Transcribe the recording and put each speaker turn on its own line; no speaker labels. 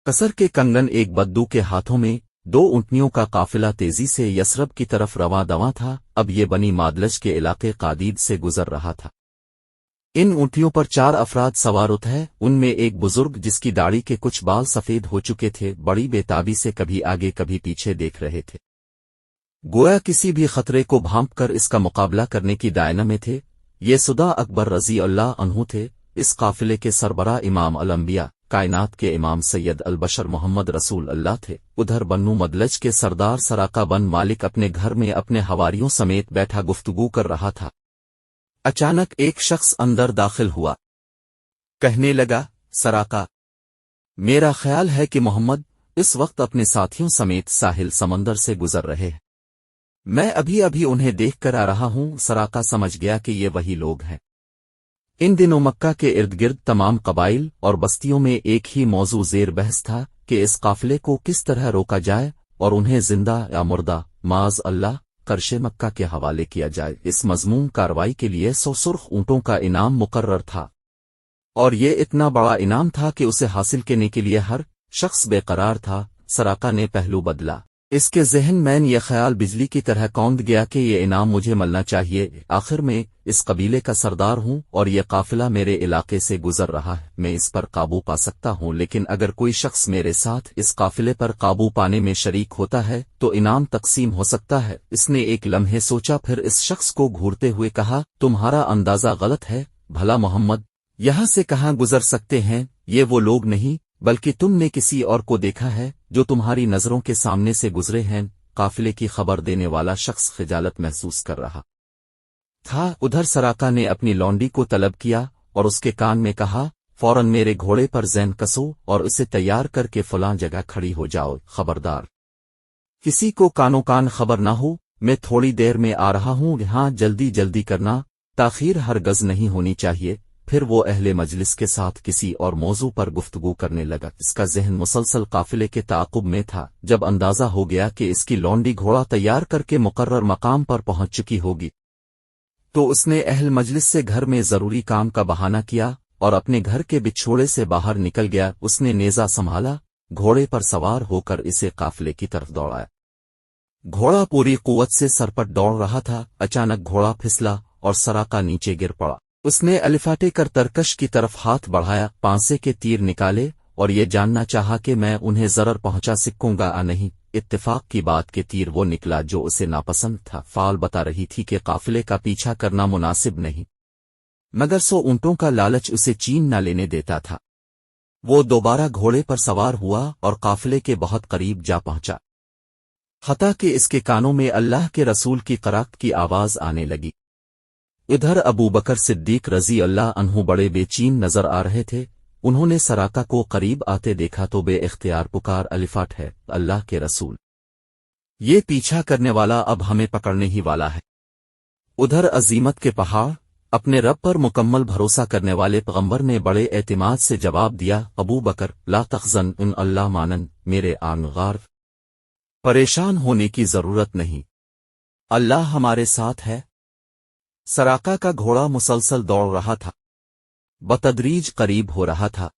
कसर के कंगन एक बद्दू के हाथों में 2 ऊँटनियों का काफिला तेजी से यसरब की तरफ रवां दवां था। अब ये बनी मादलज के इलाके कादीद से गुजर रहा था। इन ऊँटियों पर 4 अफराद सवार थे। उनमें एक बुजुर्ग जिसकी दाढ़ी के कुछ बाल सफेद हो चुके थे, बड़ी बेताबी से कभी आगे कभी पीछे देख रहे थे, गोया किसी भी खतरे को भांप कर इसका मुकाबला करने की दायना में थे। ये सुदा अकबर रजी अल्लाह अन्हु थे। इस काफिले के सरबरा इमाम अल-अंबिया, कायनात के इमाम सैयद अल-बशर मोहम्मद रसूल अल्लाह थे। उधर बन्नू मदलज के सरदार सराका बन मालिक अपने घर में अपने हवारियों समेत बैठा गुफ्तगू कर रहा था। अचानक एक शख्स अंदर दाखिल हुआ। कहने लगा, सराका, मेरा ख्याल है कि मोहम्मद इस वक्त अपने साथियों समेत साहिल समंदर से गुजर रहे हैं। मैं अभी अभी उन्हें देख कर आ रहा हूं। सराका समझ गया कि ये वही लोग हैं। इन दिनों मक्का के इर्द गिर्द तमाम कबाइल और बस्तियों में एक ही मौजू ज़ेर बहस था कि इस काफिले को किस तरह रोका जाए और उन्हें जिंदा या मुर्दा माज अल्लाह करशे मक्का के हवाले किया जाए। इस मज़मूम कार्रवाई के लिए 100 सुर्ख ऊँटों का इनाम मुकर्रर था, और ये इतना बड़ा इनाम था कि उसे हासिल करने के लिए हर शख्स बेकरार था। सराका ने पहलू बदला। इसके ज़हन में यह ख्याल बिजली की तरह कौंध गया कि ये इनाम मुझे मिलना चाहिए। आखिर में इस कबीले का सरदार हूं और यह काफिला मेरे इलाके से गुजर रहा है। मैं इस पर काबू पा सकता हूं, लेकिन अगर कोई शख्स मेरे साथ इस काफिले पर काबू पाने में शरीक होता है तो इनाम तकसीम हो सकता है। इसने एक लम्हे सोचा, फिर इस शख्स को घूरते हुए कहा, तुम्हारा अंदाजा गलत है। भला मोहम्मद यहां से कहां गुजर सकते हैं? ये वो लोग नहीं, बल्कि तुमने किसी और को देखा है जो तुम्हारी नजरों के सामने से गुजरे हैं। काफिले की खबर देने वाला शख्स खिजालत महसूस कर रहा था। उधर सराका ने अपनी लौंडी को तलब किया और उसके कान में कहा, फौरन मेरे घोड़े पर जैन कसो और उसे तैयार करके फलां जगह खड़ी हो जाओ। खबरदार, किसी को कानो कान खबर ना हो। मैं थोड़ी देर में आ रहा हूं। यहां जल्दी जल्दी करना, ताखीर हरगज नहीं होनी चाहिए। फिर वो अहले मजलिस के साथ किसी और मौजू पर गुफ्तगू करने लगा। इसका जहन मुसलसल काफिले के ताक़ुब में था। जब अंदाजा हो गया कि इसकी लौंडी घोड़ा तैयार करके मुकर्रर मकाम पर पहुंच चुकी होगी, तो उसने अहल मजलिस से घर में जरूरी काम का बहाना किया और अपने घर के बिछोड़े से बाहर निकल गया। उसने नेजा संभाला, घोड़े पर सवार होकर इसे काफिले की तरफ दौड़ाया। घोड़ा पूरी कुव्वत से सरपट दौड़ रहा था। अचानक घोड़ा फिसला और सराका नीचे गिर पड़ा। उसने अलिफाटे कर तरकश की तरफ हाथ बढ़ाया, पांसे के तीर निकाले और ये जानना चाहा कि मैं उन्हें जरर पहुंचा सकूंगा या नहीं। इत्तेफाक की बात के तीर वो निकला जो उसे नापसंद था। फाल बता रही थी कि काफिले का पीछा करना मुनासिब नहीं, मगर 100 ऊँटों का लालच उसे चीन न लेने देता था। वो दोबारा घोड़े पर सवार हुआ और काफिले के बहुत करीब जा पहुंचा। हता कि इसके कानों में अल्लाह के रसूल की क़रात की आवाज आने लगी। इधर अबू बकर सिद्दीक रजी अल्लाह अन्हु बड़े बेचैन नजर आ रहे थे। उन्होंने सराका को करीब आते देखा तो बे-इख्तियार पुकार, अलिफाट है अल्लाह के रसूल, ये पीछा करने वाला अब हमें पकड़ने ही वाला है। उधर अजीमत के पहाड़, अपने रब पर मुकम्मल भरोसा करने वाले पैगंबर ने बड़े एतिमाद से जवाब दिया, अबू बकर ला तखजन इन अल्लाह मानन, मेरे आंगार, परेशान होने की जरूरत नहीं, अल्लाह हमारे साथ है। सराका का घोड़ा मुसलसल दौड़ रहा था, बतदरीज करीब हो रहा था।